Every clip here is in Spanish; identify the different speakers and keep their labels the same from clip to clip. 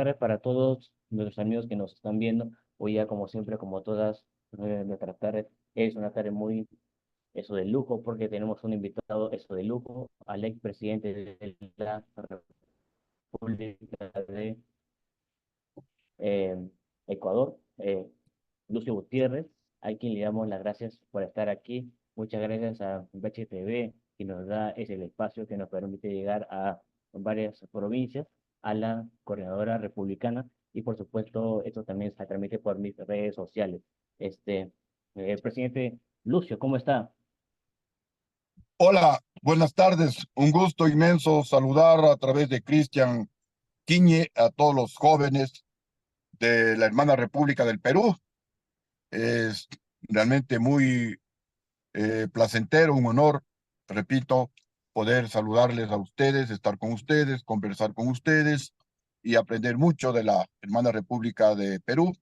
Speaker 1: tardes para todos nuestros amigos que nos están viendo. Hoy ya, como siempre, como todas nuestras tardes, es una tarde muy, eso de lujo, porque tenemos un invitado, eso de lujo, al expresidente de la República de eh, Ecuador, Lucio Gutiérrez, a quien le damos las gracias por estar aquí. Muchas gracias a BHTV, que nos da ese espacio que nos permite llegar a varias provincias, a la coordinadora republicana, y por supuesto, esto también se transmite por mis redes sociales. Presidente Lucio, ¿cómo está?
Speaker 2: Hola, buenas tardes. Un gusto inmenso saludar a través de Cristian Quiñe a todos los jóvenes de la hermana República del Perú. Es realmente muy placentero, un honor, repito, poder saludarles a ustedes, estar con ustedes, conversar con ustedes y aprender mucho de la hermana República de Perú.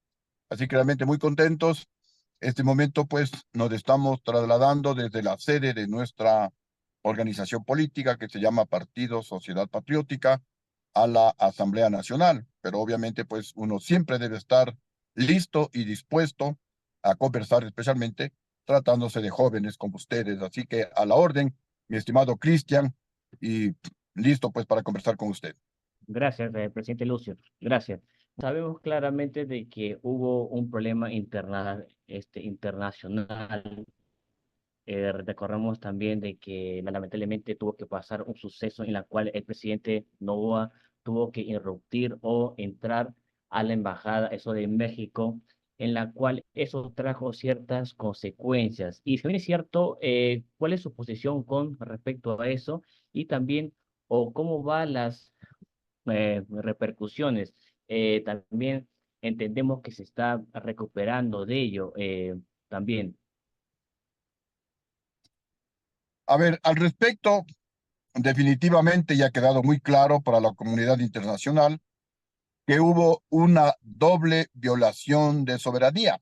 Speaker 2: Así que realmente muy contentos. Este momento, pues, nos estamos trasladando desde la sede de nuestra organización política que se llama Partido Sociedad Patriótica a la Asamblea Nacional. Pero obviamente, pues, uno siempre debe estar listo y dispuesto a conversar, especialmente tratándose de jóvenes como ustedes. Así que a la orden, mi estimado Cristian, y listo, pues, para conversar con usted.
Speaker 1: Gracias, presidente Lucio. Gracias. Sabemos claramente de que hubo un problema internacional. Recordamos también de que lamentablemente tuvo que pasar un suceso en la cual el presidente Noboa tuvo que irrumpir o entrar a la embajada, eso de México, en la cual eso trajo ciertas consecuencias. Y si bien es cierto, ¿cuál es su posición con respecto a eso? Y también, o cómo van las repercusiones. También entendemos que se está recuperando de ello también.
Speaker 2: A ver, al respecto, definitivamente ya ha quedado muy claro para la comunidad internacional que hubo una doble violación de soberanía.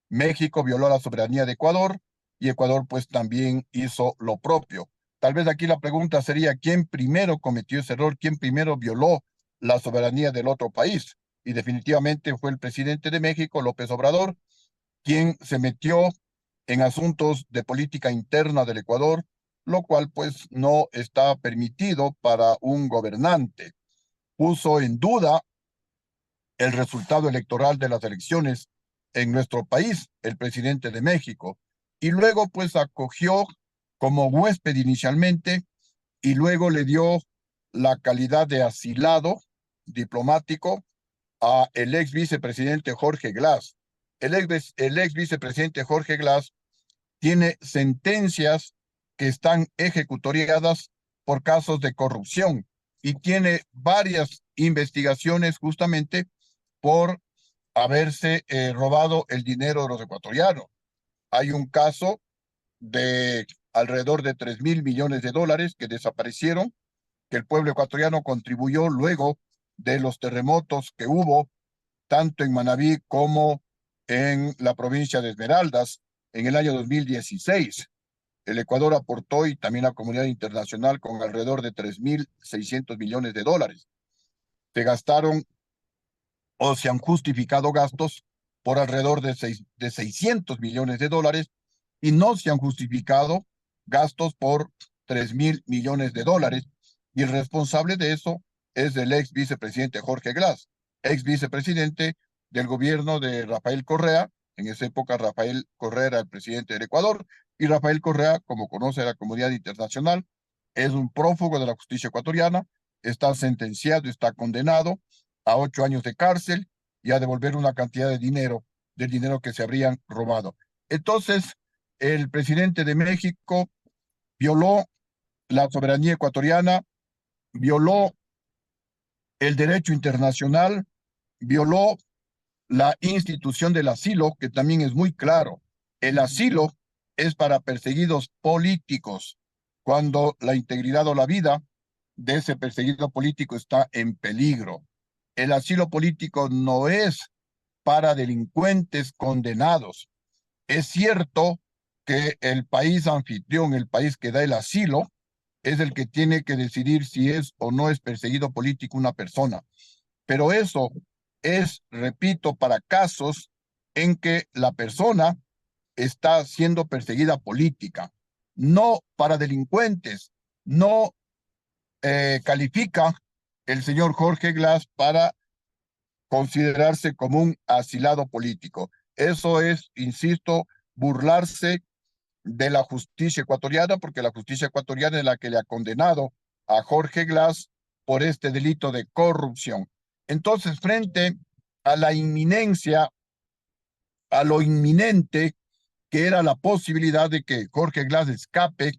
Speaker 2: México violó la soberanía de Ecuador y Ecuador pues también hizo lo propio. Tal vez aquí la pregunta sería, ¿quién primero cometió ese error? ¿Quién primero violó la soberanía del otro país? Y definitivamente fue el presidente de México, López Obrador, quien se metió en asuntos de política interna del Ecuador, lo cual pues no está permitido para un gobernante. Puso en duda el resultado electoral de las elecciones en nuestro país, el presidente de México, y luego pues acogió como huésped inicialmente y luego le dio la calidad de asilado diplomático a el ex vicepresidente Jorge Glass. El ex vicepresidente Jorge Glass tiene sentencias que están ejecutoriadas por casos de corrupción y tiene varias investigaciones justamente por haberse robado el dinero de los ecuatorianos. Hay un caso de alrededor de 3.000 millones de dólares que desaparecieron, que el pueblo ecuatoriano contribuyó luego de los terremotos que hubo tanto en Manabí como en la provincia de Esmeraldas en el año 2016. El Ecuador aportó y también la comunidad internacional con alrededor de 3.600 millones de dólares. Se gastaron o se han justificado gastos por alrededor de 600 millones de dólares y no se han justificado gastos por 3.000 millones de dólares. Y el responsable de eso es el ex vicepresidente Jorge Glass, ex vicepresidente del gobierno de Rafael Correa. En esa época Rafael Correa era el presidente del Ecuador y Rafael Correa, como conoce la comunidad internacional, es un prófugo de la justicia ecuatoriana, está sentenciado, está condenado a 8 años de cárcel y a devolver una cantidad de dinero, del dinero que se habrían robado. Entonces, el presidente de México violó la soberanía ecuatoriana, violó el derecho internacional, violó la institución del asilo, que también es muy claro. El asilo es para perseguidos políticos, cuando la integridad o la vida de ese perseguido político está en peligro. El asilo político no es para delincuentes condenados. Es cierto que el país anfitrión, el país que da el asilo, es el que tiene que decidir si es o no es perseguido político una persona. pero eso es, repito, para casos en que la persona está siendo perseguida política, no para delincuentes. No califica el señor Jorge Glass para considerarse como un asilado político. Eso es, insisto, burlarse de la justicia ecuatoriana, porque la justicia ecuatoriana es la que le ha condenado a Jorge Glass por este delito de corrupción. Entonces, frente a la inminencia, a lo inminente que era la posibilidad de que Jorge Glass escape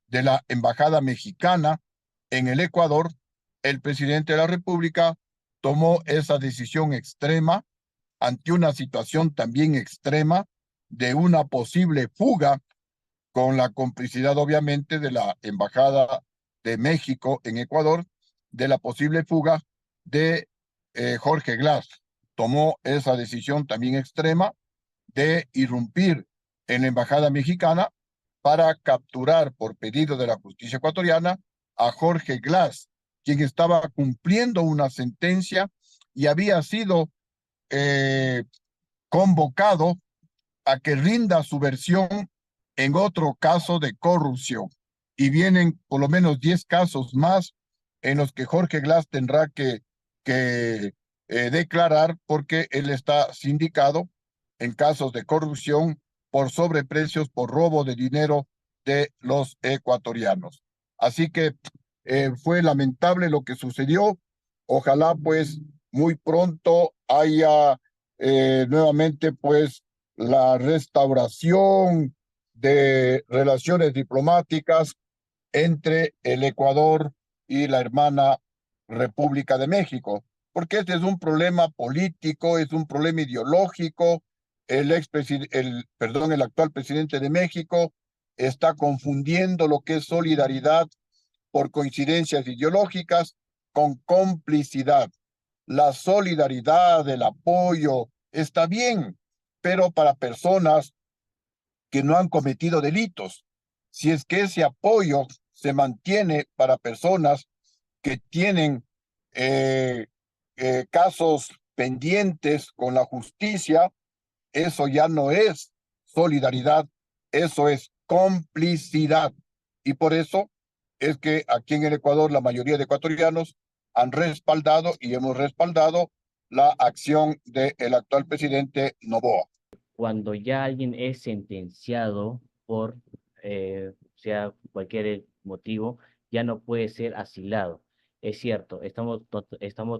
Speaker 2: de la embajada mexicana en el Ecuador, el presidente de la República tomó esa decisión extrema ante una situación también extrema de una posible fuga con la complicidad obviamente de la embajada de México en Ecuador, de la posible fuga de Jorge Glass. Tomó esa decisión también extrema de irrumpir en la embajada mexicana para capturar por pedido de la justicia ecuatoriana a Jorge Glass, quien estaba cumpliendo una sentencia y había sido eh, convocado a que rinda su versión en otro caso de corrupción. Y vienen por lo menos 10 casos más en los que Jorge Glass tendrá que declarar porque él está sindicado en casos de corrupción por sobreprecios, por robo de dinero de los ecuatorianos. Así que fue lamentable lo que sucedió. Ojalá pues muy pronto haya nuevamente pues la restauración de relaciones diplomáticas entre el Ecuador y la hermana República de México, porque este es un problema político, es un problema ideológico. El actual presidente de México está confundiendo lo que es solidaridad por coincidencias ideológicas con complicidad. La solidaridad, el apoyo, está bien, pero para personas que no han cometido delitos. Si es que ese apoyo se mantiene para personas que tienen eh, casos pendientes con la justicia, eso ya no es solidaridad, eso es complicidad. Y por eso es que aquí en el Ecuador la mayoría de ecuatorianos han respaldado y hemos respaldado la acción del actual presidente Noboa.
Speaker 1: Cuando ya alguien es sentenciado por sea cualquier motivo, ya no puede ser asilado. Es cierto, estamos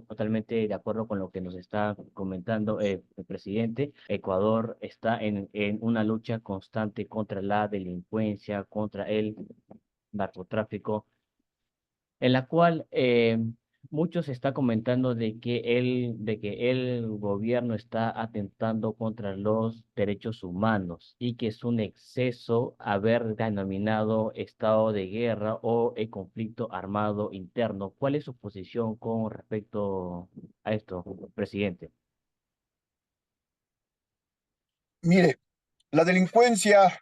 Speaker 1: totalmente de acuerdo con lo que nos está comentando el presidente. Ecuador está en una lucha constante contra la delincuencia, contra el narcotráfico, en la cual muchos está comentando de que el gobierno está atentando contra los derechos humanos y que es un exceso haber denominado estado de guerra o el conflicto armado interno. ¿Cuál es su posición con respecto a esto, presidente?
Speaker 2: Mire, la delincuencia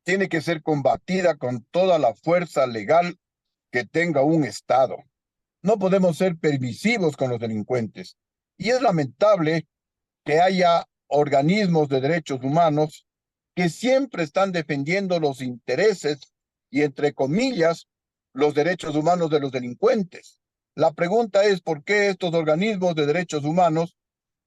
Speaker 2: tiene que ser combatida con toda la fuerza legal que tenga un Estado. No podemos ser permisivos con los delincuentes. Y es lamentable que haya organismos de derechos humanos que siempre están defendiendo los intereses y, entre comillas, los derechos humanos de los delincuentes. La pregunta es por qué estos organismos de derechos humanos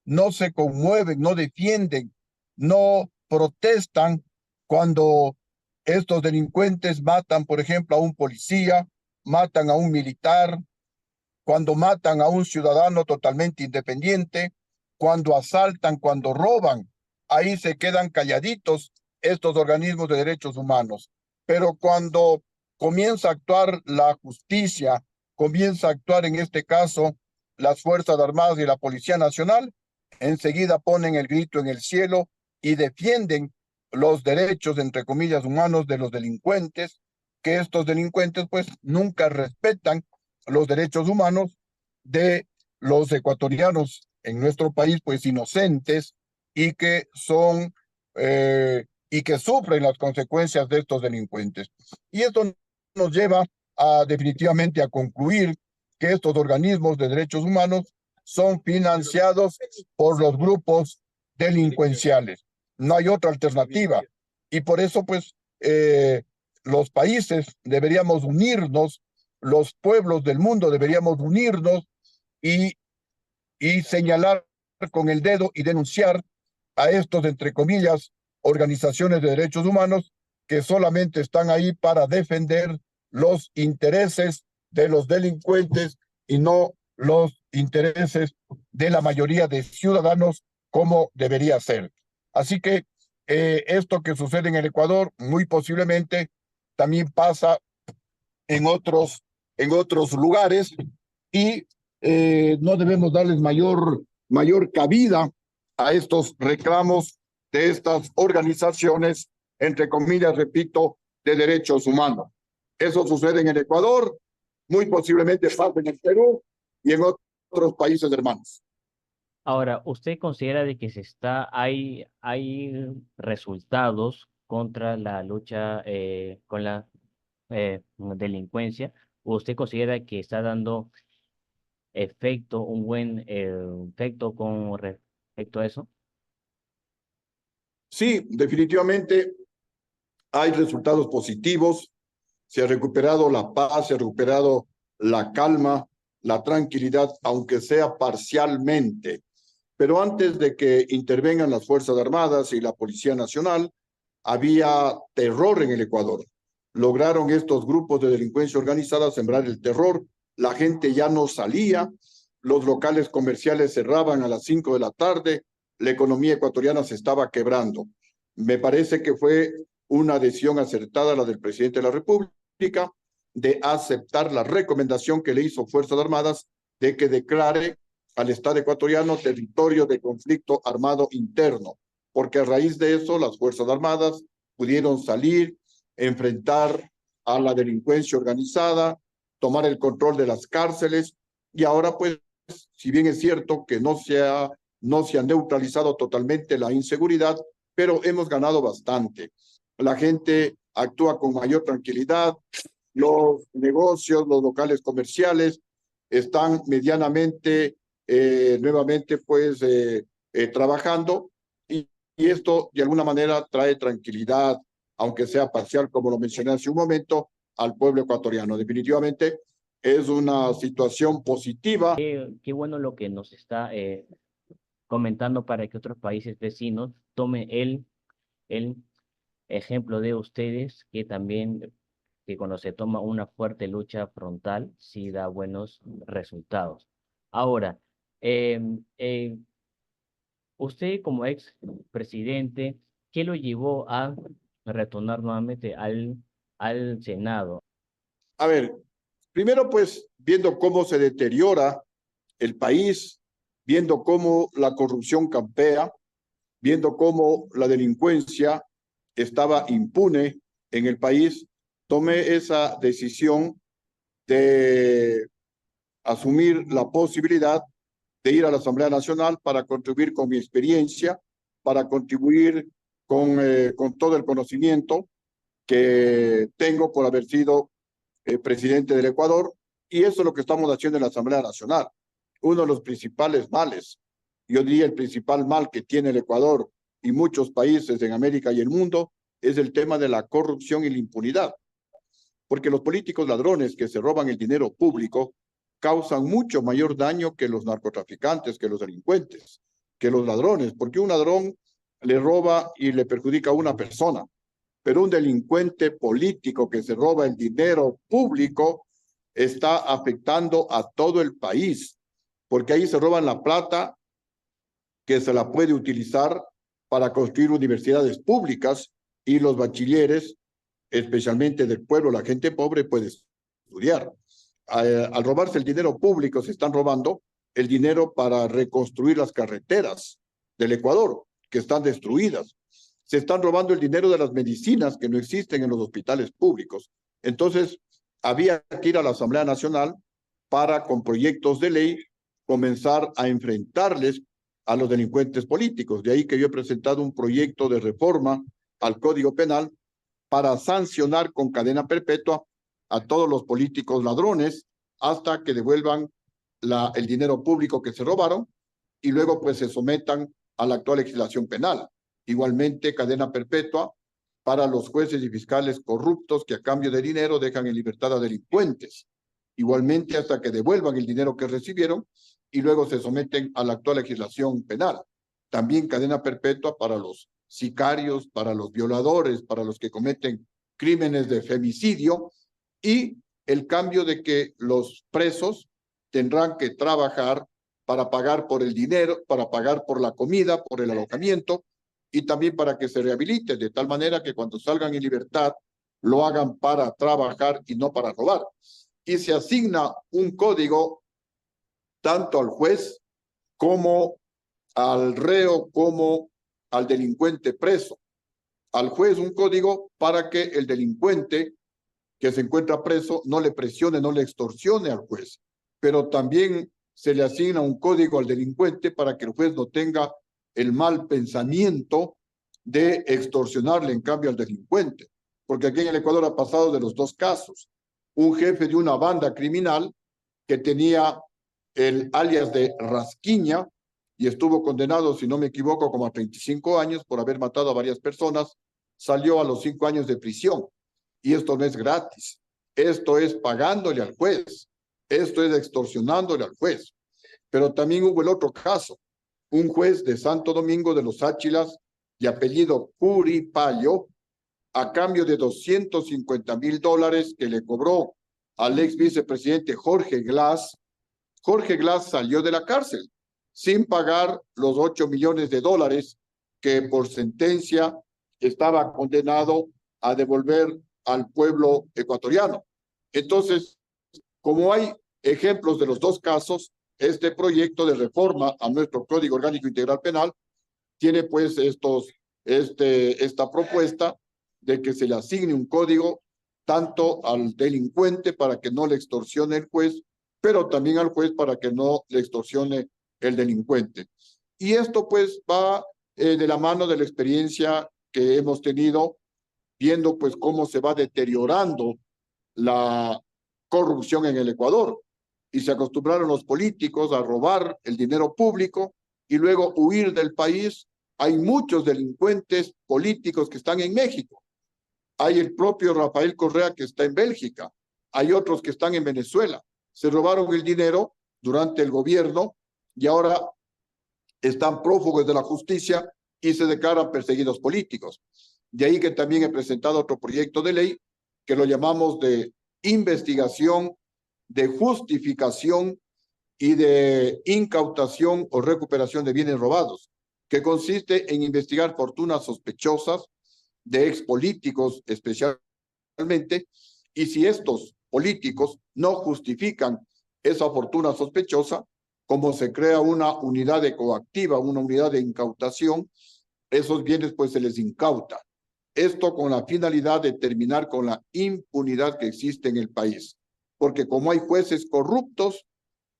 Speaker 2: no se conmueven, no defienden, no protestan cuando estos delincuentes matan, por ejemplo, a un policía, matan a un militar, cuando matan a un ciudadano totalmente independiente, cuando asaltan, cuando roban. Ahí se quedan calladitos estos organismos de derechos humanos. Pero cuando comienza a actuar la justicia, comienza a actuar en este caso las Fuerzas Armadas y la Policía Nacional, enseguida ponen el grito en el cielo y defienden los derechos, entre comillas, humanos de los delincuentes, que estos delincuentes pues nunca respetan los derechos humanos de los ecuatorianos en nuestro país, pues inocentes y que son y que sufren las consecuencias de estos delincuentes. Y esto nos lleva a definitivamente a concluir que estos organismos de derechos humanos son financiados por los grupos delincuenciales. No hay otra alternativa. Y por eso, pues, los países deberíamos unirnos, los pueblos del mundo deberíamos unirnos y, y señalar con el dedo y denunciar a estos, entre comillas, organizaciones de derechos humanos que solamente están ahí para defender los intereses de los delincuentes y no los intereses de la mayoría de ciudadanos como debería ser. Así que esto que sucede en el Ecuador muy posiblemente también pasa en otros lugares y no debemos darles mayor cabida a estos reclamos de estas organizaciones, entre comillas, repito, de derechos humanos. Eso sucede en el Ecuador, muy posiblemente pasa en el Perú y en otros países hermanos.
Speaker 1: Ahora, ¿usted considera de que hay resultados contra la lucha con la delincuencia? ¿O usted considera que está dando efecto, un buen efecto con respecto a eso?
Speaker 2: Sí, definitivamente hay resultados positivos. Se ha recuperado la paz, se ha recuperado la calma, la tranquilidad, aunque sea parcialmente. Pero antes de que intervengan las Fuerzas Armadas y la Policía Nacional, había terror en el Ecuador. Lograron estos grupos de delincuencia organizada sembrar el terror. La gente ya no salía, los locales comerciales cerraban a las 5 de la tarde, la economía ecuatoriana se estaba quebrando. Me parece que fue una decisión acertada la del presidente de la República de aceptar la recomendación que le hizo Fuerzas Armadas de que declare al Estado ecuatoriano territorio de conflicto armado interno, porque a raíz de eso las Fuerzas Armadas pudieron salir, enfrentar a la delincuencia organizada, tomar el control de las cárceles y ahora pues, si bien es cierto que no se ha neutralizado totalmente la inseguridad, pero hemos ganado bastante. La gente actúa con mayor tranquilidad, los negocios, los locales comerciales están medianamente nuevamente pues trabajando y esto de alguna manera trae tranquilidad, aunque sea parcial, como lo mencioné hace un momento, al pueblo ecuatoriano. Definitivamente es una situación positiva.
Speaker 1: Qué bueno lo que nos está comentando para que otros países vecinos tomen el ejemplo de ustedes, que también, que cuando se toma una fuerte lucha frontal, sí da buenos resultados. Ahora, usted como ex presidente, ¿qué lo llevó a retornar nuevamente al Senado?
Speaker 2: A ver, primero pues viendo cómo se deteriora el país, viendo cómo la corrupción campea, viendo cómo la delincuencia estaba impune en el país, tomé esa decisión de asumir la posibilidad de ir a la Asamblea Nacional para contribuir con mi experiencia, para contribuir con todo el conocimiento que tengo por haber sido presidente del Ecuador, y eso es lo que estamos haciendo en la Asamblea Nacional. Uno de los principales males, yo diría el principal mal que tiene el Ecuador y muchos países en América y el mundo, es el tema de la corrupción y la impunidad. Porque los políticos ladrones que se roban el dinero público causan mucho mayor daño que los narcotraficantes, que los delincuentes, que los ladrones, porque un ladrón le roba y le perjudica a una persona, pero un delincuente político que se roba el dinero público está afectando a todo el país, porque ahí se roban la plata que se la puede utilizar para construir universidades públicas y los bachilleres, especialmente del pueblo, la gente pobre puede estudiar. Al robarse el dinero público se están robando el dinero para reconstruir las carreteras del Ecuador, que están destruidas. Se están robando el dinero de las medicinas que no existen en los hospitales públicos. Entonces, había que ir a la Asamblea Nacional para, con proyectos de ley, comenzar a enfrentarles a los delincuentes políticos. De ahí que yo he presentado un proyecto de reforma al Código Penal para sancionar con cadena perpetua a todos los políticos ladrones hasta que devuelvan el dinero público que se robaron y luego pues se sometan a la actual legislación penal. Igualmente, cadena perpetua para los jueces y fiscales corruptos que a cambio de dinero dejan en libertad a delincuentes. Igualmente, hasta que devuelvan el dinero que recibieron y luego se someten a la actual legislación penal. También cadena perpetua para los sicarios, para los violadores, para los que cometen crímenes de femicidio y el cambio de que los presos tendrán que trabajar para pagar por el dinero, para pagar por la comida, por el alojamiento y también para que se rehabiliten, de tal manera que cuando salgan en libertad lo hagan para trabajar y no para robar. Y se asigna un código tanto al juez como al reo, como al delincuente preso. Al juez un código para que el delincuente que se encuentra preso no le presione, no le extorsione al juez, pero también se le asigna un código al delincuente para que el juez no tenga el mal pensamiento de extorsionarle en cambio al delincuente, porque aquí en el Ecuador ha pasado de los dos casos. Un jefe de una banda criminal que tenía el alias de Rasquiña y estuvo condenado, si no me equivoco, como a 35 años por haber matado a varias personas, salió a los 5 años de prisión. Y esto no es gratis, esto es pagándole al juez, esto es extorsionándole al juez. Pero también hubo el otro caso, un juez de Santo Domingo de los Áchilas, de apellido Curipayo, a cambio de $250,000 que le cobró al ex vicepresidente Jorge Glass. Jorge Glass salió de la cárcel sin pagar los $8 millones que por sentencia estaba condenado a devolver al pueblo ecuatoriano. Entonces, como hay ejemplos de los dos casos, este proyecto de reforma a nuestro Código Orgánico Integral Penal tiene pues esta propuesta de que se le asigne un código tanto al delincuente para que no le extorsione el juez, pero también al juez para que no le extorsione el delincuente. Y esto pues va de la mano de la experiencia que hemos tenido viendo pues cómo se va deteriorando la corrupción en el Ecuador. Y se acostumbraron los políticos a robar el dinero público y luego huir del país. Hay muchos delincuentes políticos que están en México. Hay el propio Rafael Correa que está en Bélgica. Hay otros que están en Venezuela. Se robaron el dinero durante el gobierno y ahora están prófugos de la justicia y se declaran perseguidos políticos. De ahí que también he presentado otro proyecto de ley que lo llamamos de investigación, de justificación y de incautación o recuperación de bienes robados, que consiste en investigar fortunas sospechosas de expolíticos especialmente, y si estos políticos no justifican esa fortuna sospechosa, como se crea una unidad de coactiva, una unidad de incautación, esos bienes pues se les incauta. Esto con la finalidad de terminar con la impunidad que existe en el país. Porque como hay jueces corruptos,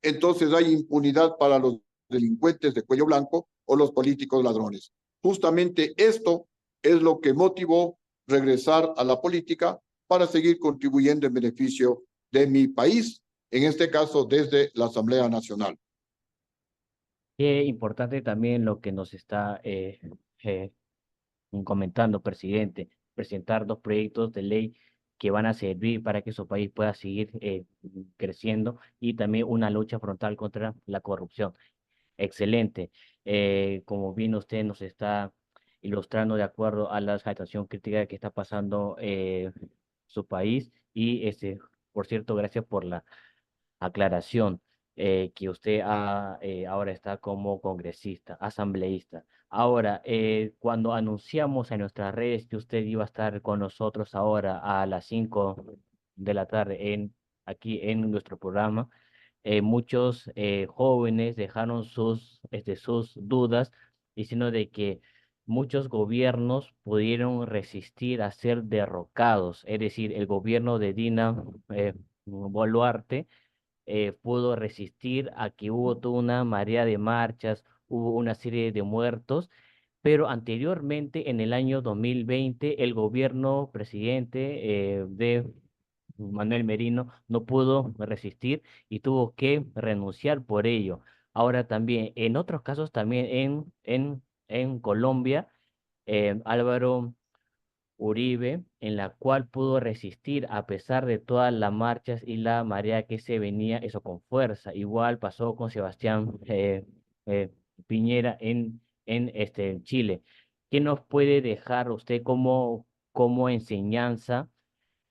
Speaker 2: entonces hay impunidad para los delincuentes de cuello blanco o los políticos ladrones. Justamente esto es lo que motivó regresar a la política para seguir contribuyendo en beneficio de mi país, en este caso desde la Asamblea Nacional.
Speaker 1: Qué importante también lo que nos está eh, comentando, presidente, presentar dos proyectos de ley que van a servir para que su país pueda seguir creciendo y también una lucha frontal contra la corrupción. Excelente. Como bien usted nos está ilustrando de acuerdo a la situación crítica que está pasando su país y por cierto, gracias por la aclaración que usted ahora está como congresista, asambleísta. Ahora, cuando anunciamos en nuestras redes que usted iba a estar con nosotros ahora a las 5 de la tarde aquí en nuestro programa, muchos jóvenes dejaron sus dudas diciendo de que muchos gobiernos pudieron resistir a ser derrocados, es decir, el gobierno de Dina Boluarte pudo resistir a que hubo toda una marea de marchas, hubo una serie de muertos, pero anteriormente, en el año 2020, el gobierno presidente de Manuel Merino no pudo resistir y tuvo que renunciar por ello. Ahora también, en otros casos también en Colombia, Álvaro Uribe, en la cual pudo resistir a pesar de todas las marchas y la marea que se venía, eso con fuerza. Igual pasó con Sebastián eh, Piñera en Chile. ¿Qué nos puede dejar usted como enseñanza?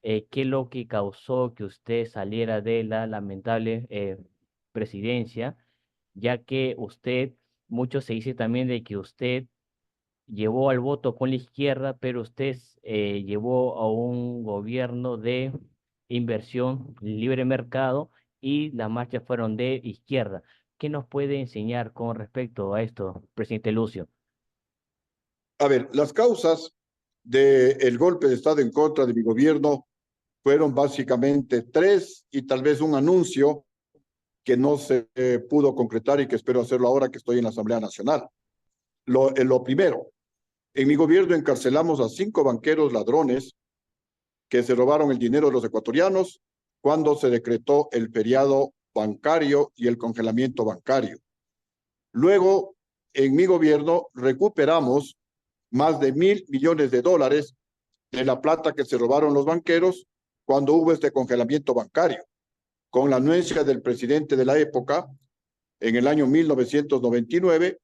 Speaker 1: ¿Qué es lo que causó que usted saliera de la lamentable presidencia? Ya que usted, mucho se dice también de que usted llevó al voto con la izquierda, pero usted llevó a un gobierno de inversión, libre mercado, y las marchas fueron de izquierda. ¿Qué nos puede enseñar con respecto a esto, presidente Lucio?
Speaker 2: A ver, las causas del golpe de Estado en contra de mi gobierno fueron básicamente tres y tal vez un anuncio que no se pudo concretar y que espero hacerlo ahora que estoy en la Asamblea Nacional. Lo primero, en mi gobierno encarcelamos a 5 banqueros ladrones que se robaron el dinero de los ecuatorianos cuando se decretó el feriado bancario y el congelamiento bancario. Luego, en mi gobierno recuperamos más de $1.000 millones de la plata que se robaron los banqueros cuando hubo este congelamiento bancario. Con la anuencia del presidente de la época, en el año 1999,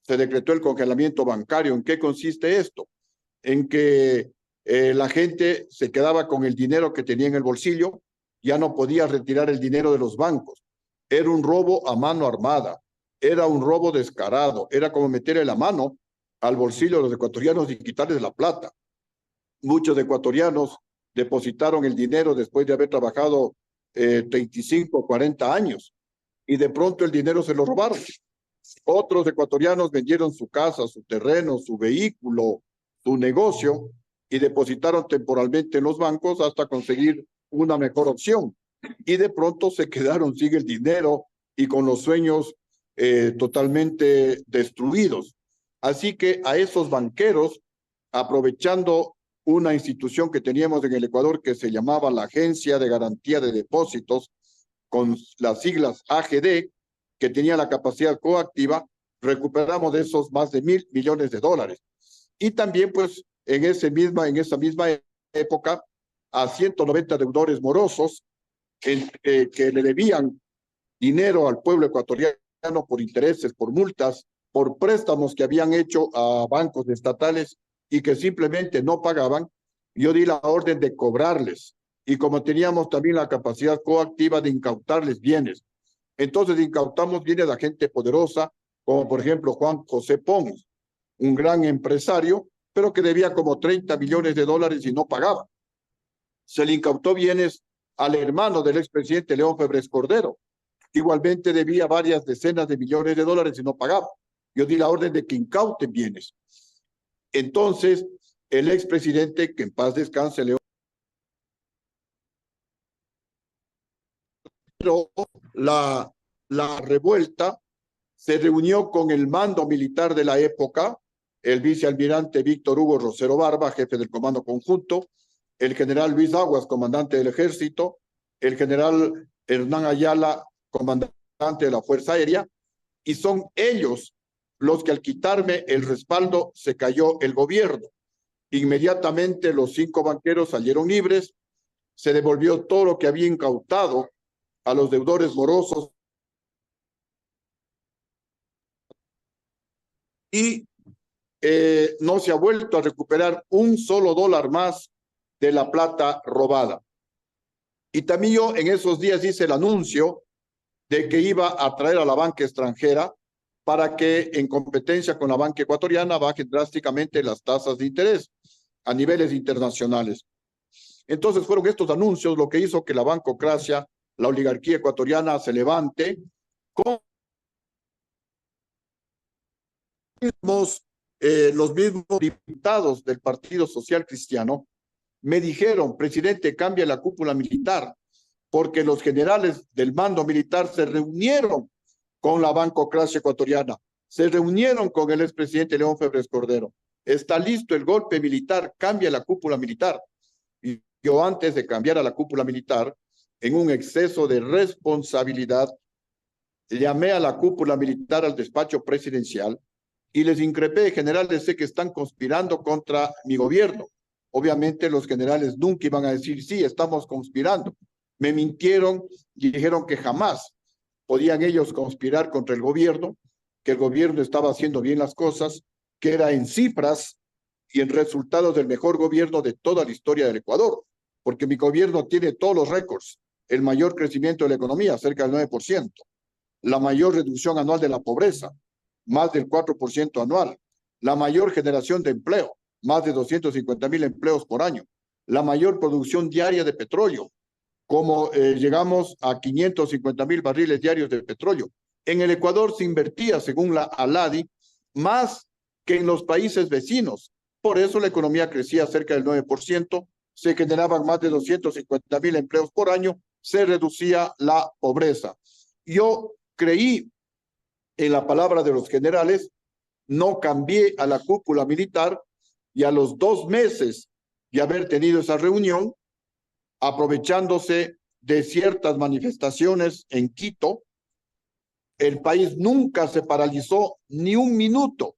Speaker 2: se decretó el congelamiento bancario. ¿En qué consiste esto? En que la gente se quedaba con el dinero que tenía en el bolsillo, ya no podía retirar el dinero de los bancos. Era un robo a mano armada, era un robo descarado, era como meterle la mano al bolsillo de los ecuatorianos y quitarles la plata. Muchos ecuatorianos depositaron el dinero después de haber trabajado 35, 40 años y de pronto el dinero se lo robaron. Otros ecuatorianos vendieron su casa, su terreno, su vehículo, su negocio y depositaron temporalmente en los bancos hasta conseguir una mejor opción. Y de pronto se quedaron sin el dinero y con los sueños totalmente destruidos. Así que a esos banqueros, aprovechando una institución que teníamos en el Ecuador que se llamaba la Agencia de Garantía de Depósitos, con las siglas AGD, que tenía la capacidad coactiva, recuperamos de esos más de $1.000 millones. Y también, pues, en esa misma época, a 190 deudores morosos que le debían dinero al pueblo ecuatoriano por intereses, por multas, por préstamos que habían hecho a bancos estatales y que simplemente no pagaban, yo di la orden de cobrarles. Y como teníamos también la capacidad coactiva de incautarles bienes, entonces incautamos bienes a gente poderosa, como por ejemplo Juan José Pons, un gran empresario, pero que debía como $30 millones y no pagaba. Se le incautó bienes al hermano del expresidente León Febres Cordero. Igualmente debía varias decenas de millones de dólares y no pagaba. Yo di la orden de que incauten bienes. Entonces, el expresidente, que en paz descanse, León, la revuelta, se reunió con el mando militar de la época, el vicealmirante Víctor Hugo Rosero Barba, jefe del Comando Conjunto, el general Luis Aguas, comandante del Ejército, el general Hernán Ayala, comandante de la Fuerza Aérea, y son ellos los que al quitarme el respaldo se cayó el gobierno. Inmediatamente los 5 banqueros salieron libres, se devolvió todo lo que había incautado a los deudores morosos y no se ha vuelto a recuperar un solo dólar más de la plata robada. Y también yo en esos días hice el anuncio de que iba a traer a la banca extranjera para que en competencia con la banca ecuatoriana bajen drásticamente las tasas de interés a niveles internacionales. Entonces fueron estos anuncios lo que hizo que la bancocracia, la oligarquía ecuatoriana se levante con los mismos diputados del Partido Social Cristiano me dijeron, presidente, cambia la cúpula militar, porque los generales del mando militar se reunieron con la bancocracia ecuatoriana, se reunieron con el expresidente León Febres Cordero. Está listo el golpe militar, cambia la cúpula militar. Y Yo antes de cambiar a la cúpula militar, en un exceso de responsabilidad, llamé a la cúpula militar al despacho presidencial y les increpé: generales, sé que están conspirando contra mi gobierno. Obviamente los generales nunca iban a decir, sí, estamos conspirando. Me mintieron y dijeron que jamás podían ellos conspirar contra el gobierno, que el gobierno estaba haciendo bien las cosas, que era en cifras y en resultados del mejor gobierno de toda la historia del Ecuador, porque mi gobierno tiene todos los récords: el mayor crecimiento de la economía, cerca del 9%, la mayor reducción anual de la pobreza, más del 4% anual, la mayor generación de empleo, más de 250,000 empleos por año, la mayor producción diaria de petróleo, como llegamos a 550,000 barriles diarios de petróleo. En el Ecuador se invertía, según la ALADI, más que en los países vecinos. Por eso la economía crecía cerca del 9%, se generaban más de 250,000 empleos por año, se reducía la pobreza. Yo creí en la palabra de los generales, no cambié a la cúpula militar y a los 2 meses de haber tenido esa reunión, aprovechándose de ciertas manifestaciones en Quito, el país nunca se paralizó ni un minuto,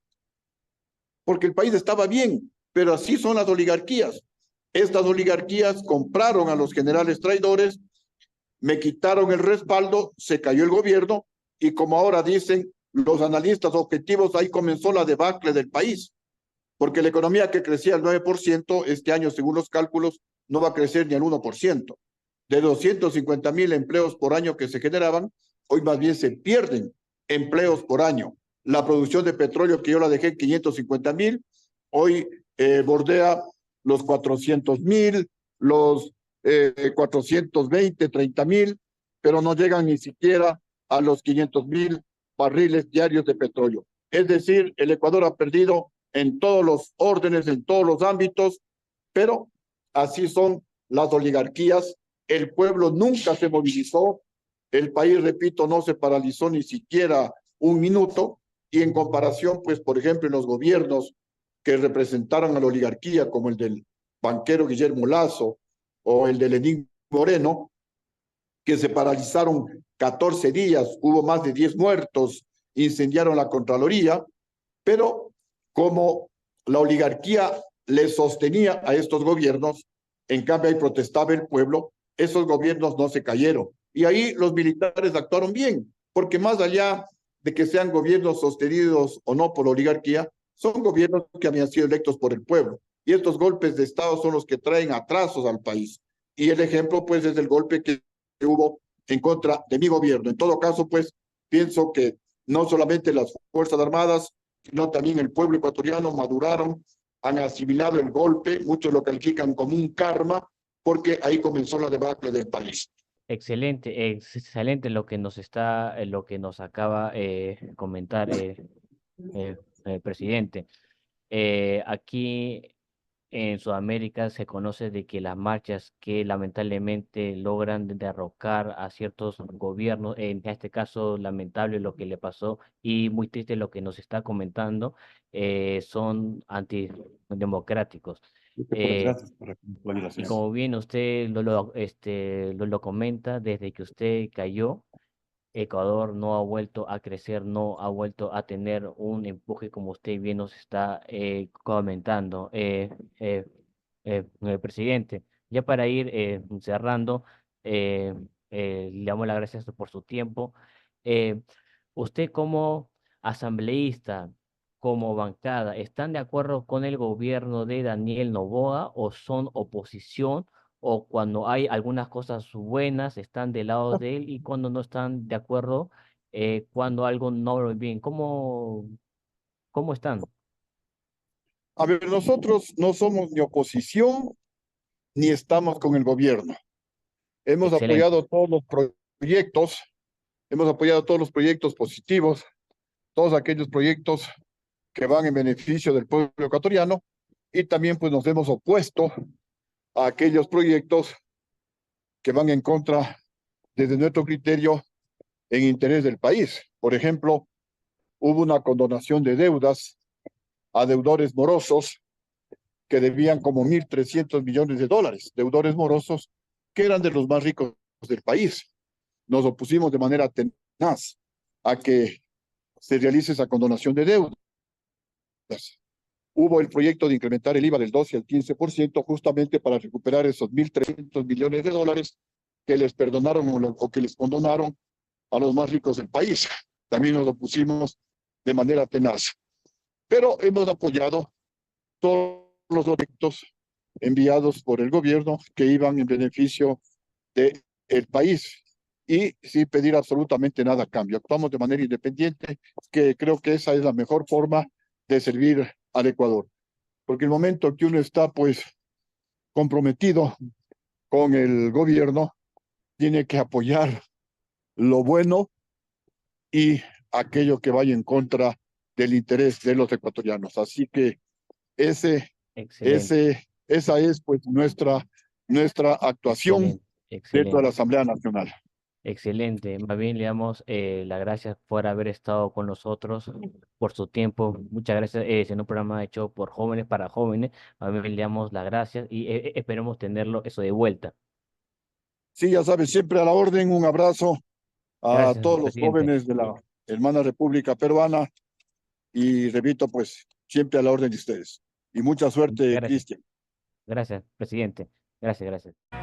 Speaker 2: porque el país estaba bien, pero así son las oligarquías. Estas oligarquías compraron a los generales traidores, me quitaron el respaldo, se cayó el gobierno y, como ahora dicen los analistas objetivos, ahí comenzó la debacle del país, porque la economía que crecía al 9%, este año, según los cálculos, no va a crecer ni al 1%. De 250,000 empleos por año que se generaban, hoy más bien se pierden empleos por año. La producción de petróleo, que yo la dejé en 550,000, hoy bordea los 400,000, los 420, 30,000, pero no llegan ni siquiera a los 500,000 barriles diarios de petróleo. Es decir, el Ecuador ha perdido en todos los órdenes, en todos los ámbitos, pero así son las oligarquías. El pueblo nunca se movilizó, el país, repito, no se paralizó ni siquiera un minuto, y en comparación, pues, por ejemplo, en los gobiernos que representaron a la oligarquía, como el del banquero Guillermo Lasso o el de Lenín Moreno, que se paralizaron 14 días, hubo más de 10 muertos, incendiaron la Contraloría, pero como la oligarquía le sostenía a estos gobiernos, en cambio ahí protestaba el pueblo, esos gobiernos no se cayeron. Y ahí los militares actuaron bien, porque más allá de que sean gobiernos sostenidos o no por la oligarquía, son gobiernos que habían sido electos por el pueblo. Y estos golpes de Estado son los que traen atrasos al país. Y el ejemplo, pues, es el golpe que hubo en contra de mi gobierno. En todo caso, pues, pienso que no solamente las Fuerzas Armadas, sino también el pueblo ecuatoriano maduraron, han asimilado el golpe, muchos lo califican como un karma, porque ahí comenzó la debacle del país.
Speaker 1: Excelente, excelente lo que nos acaba comentar presidente. Aquí en Sudamérica se conoce de que las marchas que lamentablemente logran derrocar a ciertos gobiernos, en este caso lamentable lo que le pasó y muy triste lo que nos está comentando, son antidemocráticos. Eh,
Speaker 2: Gracias por la
Speaker 1: y
Speaker 2: invitación.
Speaker 1: como bien usted lo comenta, desde que usted cayó, Ecuador no ha vuelto a crecer, no ha vuelto a tener un empuje como usted bien nos está comentando, presidente. Ya para ir cerrando, eh, le damos las gracias por su tiempo. Eh, usted como asambleísta, como bancada, ¿están de acuerdo con el gobierno de Daniel Noboa o son oposición? O cuando hay algunas cosas buenas, están del lado de él y cuando no están de acuerdo, cuando algo no va bien. ¿Cómo están?
Speaker 2: A ver, nosotros no somos ni oposición ni estamos con el gobierno. Hemos
Speaker 1: Excelente,
Speaker 2: apoyado todos los proyectos, hemos apoyado todos los proyectos positivos, todos aquellos proyectos que van en beneficio del pueblo ecuatoriano, y también pues nos hemos opuesto a aquellos proyectos que van en contra, desde nuestro criterio, en interés del país. Por ejemplo, hubo una condonación de deudas a deudores morosos que debían como 1.300 millones de dólares, deudores morosos, que eran de los más ricos del país. Nos opusimos de manera tenaz a que se realice esa condonación de deudas. Hubo el proyecto de incrementar el IVA del 12 al 15%, justamente para recuperar esos 1.300 millones de dólares que les perdonaron o que les condonaron a los más ricos del país. También nos opusimos de manera tenaz. Pero hemos apoyado todos los proyectos enviados por el gobierno que iban en beneficio del país y sin pedir absolutamente nada a cambio. Actuamos de manera independiente, que creo que esa es la mejor forma de servir al Ecuador. Porque el momento que uno está pues comprometido con el gobierno, tiene que apoyar lo bueno y aquello que vaya en contra del interés de los ecuatorianos. Así que
Speaker 1: Excelente,
Speaker 2: esa es pues nuestra actuación
Speaker 1: excelente,
Speaker 2: dentro de la
Speaker 1: excelente.
Speaker 2: Asamblea Nacional.
Speaker 1: Excelente, más bien le damos las gracias por haber estado con nosotros, por su tiempo. Muchas gracias. En un programa hecho por jóvenes para jóvenes. Más bien le damos las gracias y esperemos tenerlo eso de vuelta.
Speaker 2: Sí, ya sabes, siempre a la orden, un abrazo a
Speaker 1: Gracias,
Speaker 2: todos los
Speaker 1: presidente.
Speaker 2: jóvenes de la hermana República Peruana y repito, pues siempre a la orden de ustedes. Y mucha suerte,
Speaker 1: Gracias,
Speaker 2: Cristian.
Speaker 1: gracias, presidente. Gracias, gracias.